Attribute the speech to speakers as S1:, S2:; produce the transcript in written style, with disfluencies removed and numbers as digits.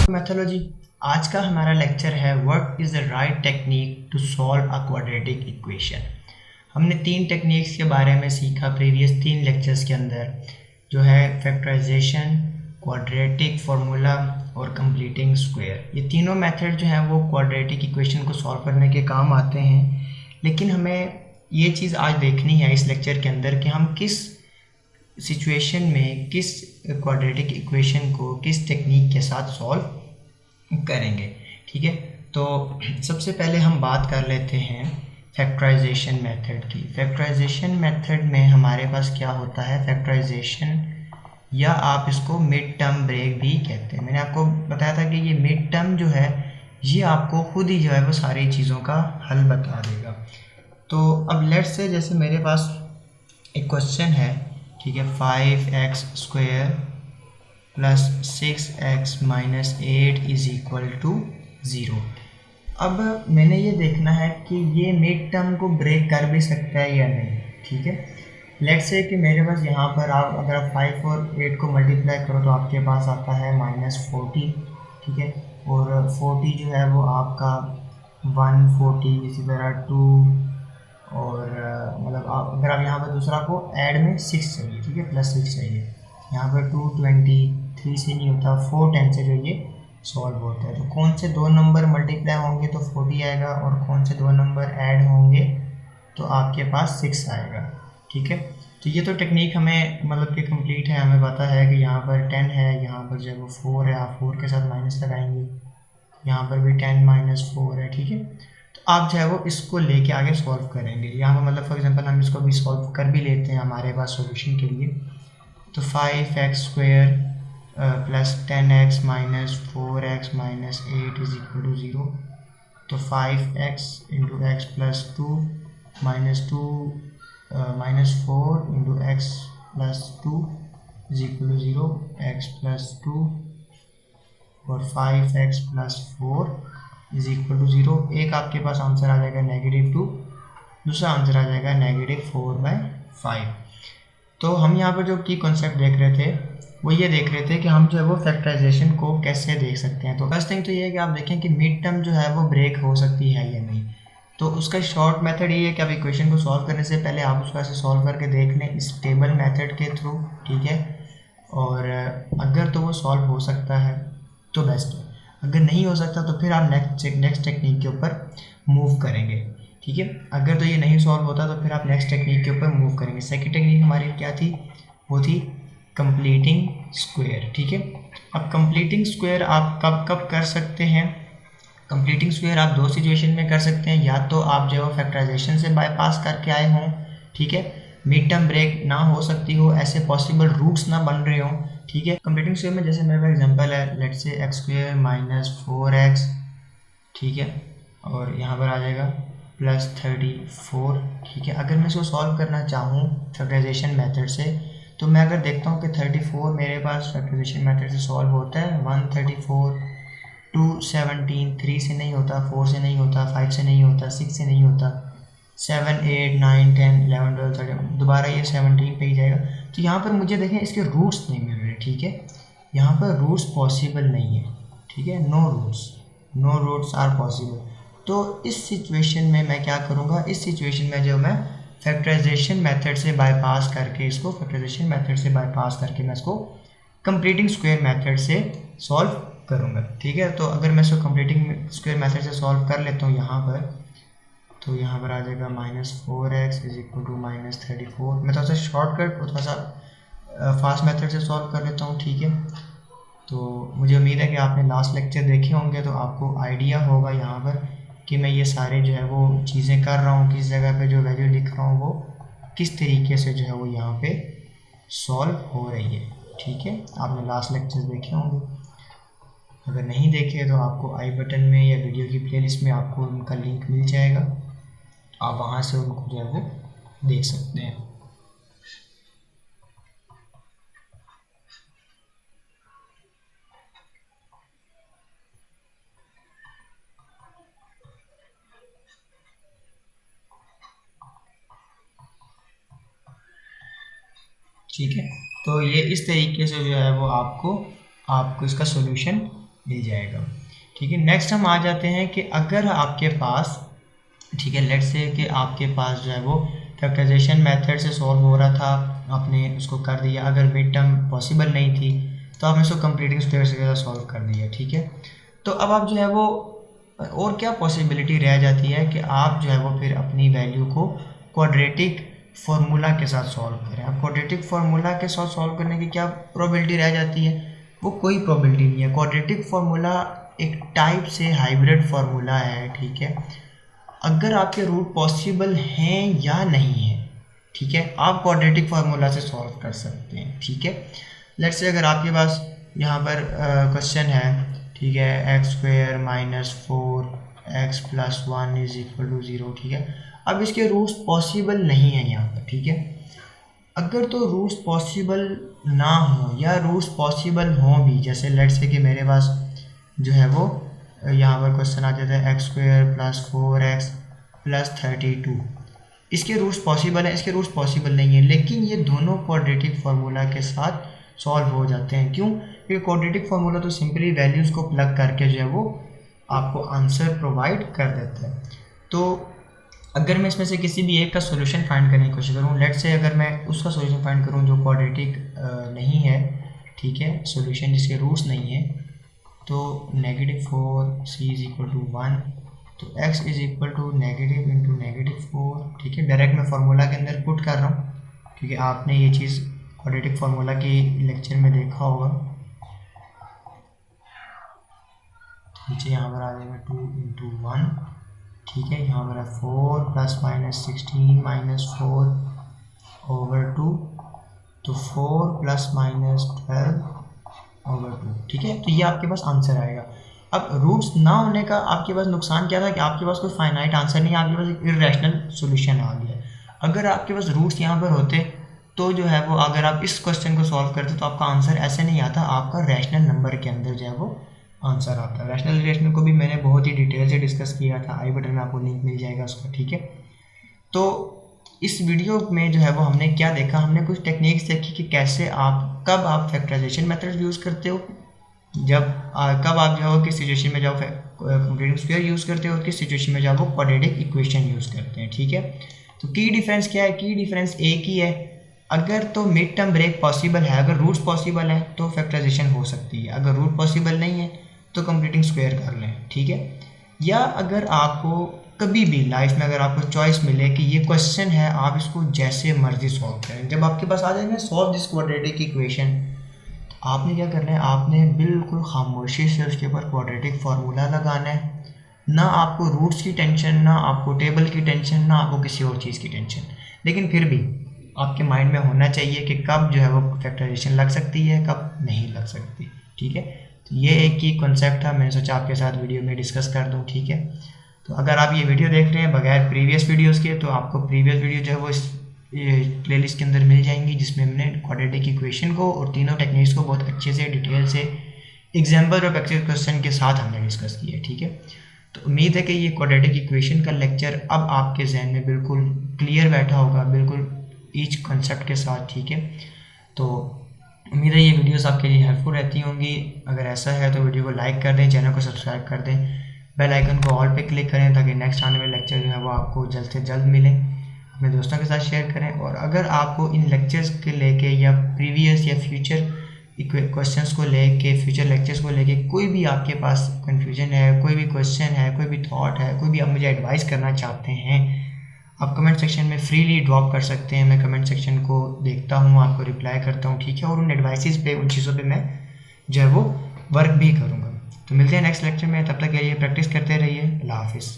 S1: Mythology. आज का हमारा लेक्चर है what is the right technique to solve a quadratic equation. हमने 3 टेक्निक्स के बारे में सीखा प्रीवियस 3 लेक्चर्स के अंदर, जो है फैक्टराइजेशन, क्वाड्रेटिक फार्मूला और कंप्लीटिंग स्क्वायर। ये तीनों मेथड जो हैं वो क्वाड्रेटिक इक्वेशन को सॉल्व करने के काम आते हैं। लेकिन हमें ये चीज़ आज देखनी है इस लेक्चर के अंदर कि हम किस सिचुएशन में किस क्वाड्रेटिक इक्वेशन को किस टेक्निक के साथ सॉल्व करेंगे। ठीक है, तो सबसे पहले हम बात कर लेते हैं फैक्टराइजेशन मेथड की। फैक्टराइजेशन मेथड में हमारे पास क्या होता है, फैक्टराइजेशन या आप इसको मिड टर्म ब्रेक भी कहते हैं। मैंने आपको बताया था कि ये मिड टर्म जो है ये आपको खुद ही जो है वो सारी चीज़ों का हल बता देगा। तो अब लेट्स से जैसे मेरे पास एक क्वेश्चन है, ठीक है, 5x² plus 6x minus 8 is equal to 0। अब मैंने ये देखना है कि ये मिड टर्म को ब्रेक कर भी सकता है या नहीं। ठीक है, लेट्स से कि मेरे पास यहाँ पर आप अगर आप 5 और 8 को मल्टीप्लाई करो तो आपके पास आता है -40। ठीक है, और 40 जो है वो आपका 140, इसी तरह 2 और मतलब अगर आप यहाँ पर दूसरा को ऐड में 6 चाहिए, ठीक है, +6 चाहिए। यहाँ पर 223 से नहीं होता, 410 से जो ये सॉल्व होता है। तो कौन से दो नंबर मल्टीप्लाई होंगे तो 40 आएगा, और कौन से दो नंबर ऐड होंगे तो आपके पास 6 आएगा। ठीक है, तो ये तो टेक्निक हमें मतलब कि कंप्लीट है। हमें पता है कि यहाँ पर 10 है, यहाँ पर जो है वो 4 है, आप 4 के साथ माइनस लगाएंगे, यहाँ पर भी 10 - 4 है। ठीक है, तो आप जो है वो इसको लेके आगे सॉल्व करेंगे। यहाँ पर मतलब फॉर एग्जांपल हम इसको भी सॉल्व कर भी लेते हैं हमारे पास सॉल्यूशन के लिए। तो 5x² plus 10x minus 4x minus 8 is equal to 0। तो 5x into x plus 2 minus 2 minus 4 into x plus 2 is equal to 0, x plus 2 और 5x plus 4 is equal to 0। एक आपके पास आंसर आ जाएगा -2, दूसरा आंसर आ जाएगा -4/5। तो हम यहाँ पर जो की कॉन्सेप्ट देख रहे थे वो ये देख रहे थे कि हम जो है वो फैक्टराइजेशन को कैसे देख सकते हैं। तो फर्स्ट थिंग तो ये है कि आप देखें कि मिड टर्म जो है वो ब्रेक हो सकती है या नहीं। तो उसका शॉर्ट मेथड ये है कि आप इक्वेशन को सॉल्व करने से पहले आप उसको ऐसे सॉल्व करके देख लें इस टेबल मेथड के थ्रू। ठीक है, और अगर तो वो सॉल्व हो सकता है तो बेस्ट है, अगर नहीं हो सकता तो फिर आप नेक्स्ट टेक्निक के ऊपर मूव करेंगे। ठीक है, अगर तो ये नहीं सॉल्व होता तो फिर आप नेक्स्ट टेक्निक के ऊपर मूव करेंगे। सेकंड टेक्निक हमारी क्या थी, वो थी कंप्लीटिंग स्क्वायर। ठीक है, अब कंप्लीटिंग स्क्वायर आप कब कब कर सकते हैं। कंप्लीटिंग स्क्वायर आप दो सिचुएशन में कर सकते हैं, या तो आप जो है फैक्टराइजेशन से बाईपास करके आए हों, ठीक है, मिड टर्म ब्रेक ना हो सकती हो, ऐसे पॉसिबल रूट्स ना बन रहे हों। ठीक है, कंप्लीटिंग स्क्वायर में जैसे मेरे पास एग्जांपल है, let's say x² minus 4x, ठीक है, और यहाँ पर आ जाएगा +34। ठीक है, अगर मैं इसको सॉल्व करना चाहूँ फैक्टराइजेशन मेथड से तो मैं अगर देखता हूँ कि 34 मेरे पास फैक्टराइजेशन मेथड से सॉल्व होता है, 134, 217, 3 से नहीं होता, 4 से नहीं होता, 5 से नहीं होता, 6 से नहीं होता, 7, 8, 9, 10, 11, 12, 13, दोबारा ये 17 पे ही जाएगा। तो यहाँ पर मुझे देखें इसके रूट्स नहीं मिल रहे। ठीक है, यहाँ पर रूट्स पॉसिबल नहीं है। ठीक है, नो रूट्स आर पॉसिबल। तो इस सिचुएशन में मैं क्या करूँगा, इस सिचुएशन में जो मैं फैक्टराइजेशन मेथड से बाईपास करके मैं इसको कंप्लीटिंग स्क्वायर मेथड से सॉल्व करूँगा। ठीक है, तो अगर मैं इसको कंप्लीटिंग स्क्वायर मेथड से सॉल्व कर लेता हूँ यहाँ पर, तो यहाँ पर आ जाएगा -4x इज इक्वल टू -34। मैं थोड़ा सा शॉर्टकट और थोड़ा सा फास्ट मेथड से सॉल्व कर लेता हूँ। ठीक है, तो मुझे उम्मीद है कि आपने लास्ट लेक्चर देखे होंगे तो आपको आइडिया होगा यहाँ पर कि मैं ये सारे जो है वो चीज़ें कर रहा हूँ, किस जगह पे जो वैल्यू लिख रहा हूँ वो किस तरीके से जो है वो यहाँ पे सॉल्व हो रही है। ठीक है, आपने लास्ट लेक्चर देखे होंगे, अगर नहीं देखे तो आपको आई बटन में या वीडियो की प्लेलिस्ट में आपको उनका लिंक मिल जाएगा, आप वहाँ से उनको जो है वो देख सकते हैं। ठीक है, तो ये इस तरीके से जो है वो आपको इसका सॉल्यूशन मिल जाएगा। ठीक है, नेक्स्ट हम आ जाते हैं कि अगर आपके पास, ठीक है, लेट्स से कि आपके पास जो है वो फैक्टराइजेशन मेथड से सॉल्व हो रहा था, आपने उसको कर दिया, अगर मिड टर्म पॉसिबल नहीं थी तो आपने उसको कंप्लीटिंग स्क्वायर से सॉल्व कर दिया। ठीक है, तो अब आप जो है वो और क्या पॉसिबिलिटी रह जाती है कि आप जो है वो फिर अपनी वैल्यू को क्वाड्रेटिक फार्मूला के साथ सॉल्व करें। अब क्वाड्रेटिक फार्मूला के साथ सॉल्व करने की क्या प्रोबेबिलिटी रह जाती है? वो कोई प्रोबेबिलिटी नहीं है। क्वाड्रेटिक फार्मूला एक टाइप से हाइब्रिड फार्मूला है। ठीक है, अगर आपके रूट पॉसिबल हैं या नहीं है, ठीक है, आप क्वाड्रेटिक फार्मूला से सॉल्व कर सकते हैं। ठीक है, लेट्स से अगर आपके पास यहाँ पर क्वेश्चन है, ठीक है, x square minus 4x plus 1 is equal to 0। ठीक है, अब इसके रूट्स पॉसिबल नहीं है यहाँ पर। ठीक है, अगर तो रूट्स पॉसिबल ना हो या रूट्स पॉसिबल हों भी, जैसे लेट्स से कि मेरे पास जो है वो यहाँ पर क्वेश्चन आ जाता है x square plus 4x plus 32, इसके रूट्स पॉसिबल है, इसके रूट्स पॉसिबल नहीं है, लेकिन ये दोनों क्वाड्रेटिक फार्मूला के साथ सॉल्व हो जाते हैं। क्यों? क्योंकि क्वाड्रेटिक फार्मूला तो सिंपली वैल्यूज़ को प्लग करके जो है वो आपको आंसर प्रोवाइड कर देता है। तो अगर मैं इसमें से किसी भी एक का सोल्यूशन फाइंड करने की कोशिश करूँ, लेट्स से अगर मैं उसका सोल्यूशन फाइंड करूँ जो क्वाड्रेटिक नहीं है, ठीक है, सोल्यूशन जिसके रूट्स नहीं है, तो -4c इज इक्वल टू 1, तो x is equal to negative into -4। ठीक है, डायरेक्ट मैं फार्मूला के अंदर पुट कर रहा हूँ क्योंकि आपने ये चीज़ क्वाड्रेटिक फार्मूला के लेक्चर में देखा होगा। नीचे यहाँ पर आ जाएगा 2 इंटू 1। ठीक है, यहाँ पर 4 प्लस माइनस 16 माइनस 4 ओवर 2, तो 4 प्लस माइनस 12 ओवर 2। ठीक है, तो ये आपके पास आंसर आएगा। अब रूट्स ना होने का आपके पास नुकसान क्या था कि आपके पास कोई फाइनाइट आंसर नहीं, आपके पास एक इर्रेशनल सॉल्यूशन आ गया। अगर आपके पास रूट्स यहाँ पर होते तो जो है वो, अगर आप इस क्वेश्चन को सॉल्व करते तो आपका आंसर ऐसे नहीं आता, आपका रैशनल नंबर के अंदर जो है वो आंसर आता है। रैशनल इरेशनल को भी मैंने बहुत ही डिटेल से डिस्कस किया था, आई बटन में आपको लिंक मिल जाएगा उसका। ठीक है, तो इस वीडियो में जो है वो हमने क्या देखा, हमने कुछ टेक्निक्स देखी कि कैसे आप, कब आप फैक्टराइजेशन मेथड यूज़ करते हो, जब कब आप जो है किस सिचुएशन में जाओ कंप्लीटिंग स्क्वायर यूज़ करते हो और किस सिचुएशन में जाओ वो क्वाड्रेटिक इक्वेशन यूज़ करते हैं। ठीक है, तो की डिफरेंस क्या है? की डिफरेंस एक ही है, अगर तो मिड टर्म ब्रेक पॉसिबल है, अगर रूट्स पॉसिबल है तो फैक्टराइजेशन हो सकती है, अगर रूट पॉसिबल नहीं है तो कंप्लीटिंग स्क्वायर कर लें। ठीक है, या अगर आपको कभी भी लाइफ में अगर आपको चॉइस मिले कि ये क्वेश्चन है, आप इसको जैसे मर्जी सॉल्व करें, जब आपके पास आ जाएगा सॉल्व दिस क्वाड्रेटिक इक्वेशन, आपने क्या करना है, आपने बिल्कुल खामोशी से उसके ऊपर क्वाड्रेटिक फार्मूला लगाना है। ना आपको रूट्स की टेंशन, ना आपको टेबल की टेंशन, ना आपको किसी और चीज़ की टेंशन, लेकिन फिर भी आपके माइंड में होना चाहिए कि कब जो है वो फैक्टराइजेशन लग सकती है, कब नहीं लग सकती। ठीक है, तो ये एक ही कॉन्सेप्ट था, मैंने सोचा आपके साथ वीडियो में डिस्कस कर दूँ। ठीक है, तो अगर आप ये वीडियो देख रहे हैं बगैर प्रीवियस वीडियोज़ के, तो आपको प्रीवियस वीडियो जो है वो इस प्लेलिस्ट के अंदर मिल जाएंगी, जिसमें हमने क्वाड्रेटिक इक्वेशन को और तीनों टेक्निक्स को बहुत अच्छे से डिटेल से एग्जाम्पल और प्रैक्टिस क्वेश्चन के साथ हमने डिस्कस किया है। ठीक है, तो उम्मीद है कि ये क्वाड्रेटिक इक्वेशन का लेक्चर अब आपके जहन में बिल्कुल क्लियर बैठा होगा, बिल्कुल ईच कॉन्सेप्ट के साथ। ठीक है, तो उम्मीद है ये वीडियोस आपके लिए हेल्पफुल रहती होंगी। अगर ऐसा है तो वीडियो को लाइक कर दें, चैनल को सब्सक्राइब कर दें, बेल आइकन को ऑल पे क्लिक करें ताकि नेक्स्ट आने वाले लेक्चर जो है वो आपको जल्द से जल्द मिले। अपने दोस्तों के साथ शेयर करें, और अगर आपको इन लेक्चर्स के लेके या प्रीवियस या फ्यूचर क्वेश्चंस को लेके, फ्यूचर लेक्चर्स को लेके कोई भी आपके पास कन्फ्यूजन है, कोई भी क्वेश्चन है, कोई भी थॉट है, कोई भी आप मुझे एडवाइस करना चाहते हैं, आप कमेंट सेक्शन में फ्रीली ड्रॉप कर सकते हैं। मैं कमेंट सेक्शन को देखता हूँ, आपको रिप्लाई करता हूँ। ठीक है, और उन एडवाइसेस पे, उन चीज़ों पे मैं जो है वो वर्क भी करूँगा। तो मिलते हैं नेक्स्ट लेक्चर में, तब तक के लिए प्रैक्टिस करते रहिए। अल्लाह हाफिज़।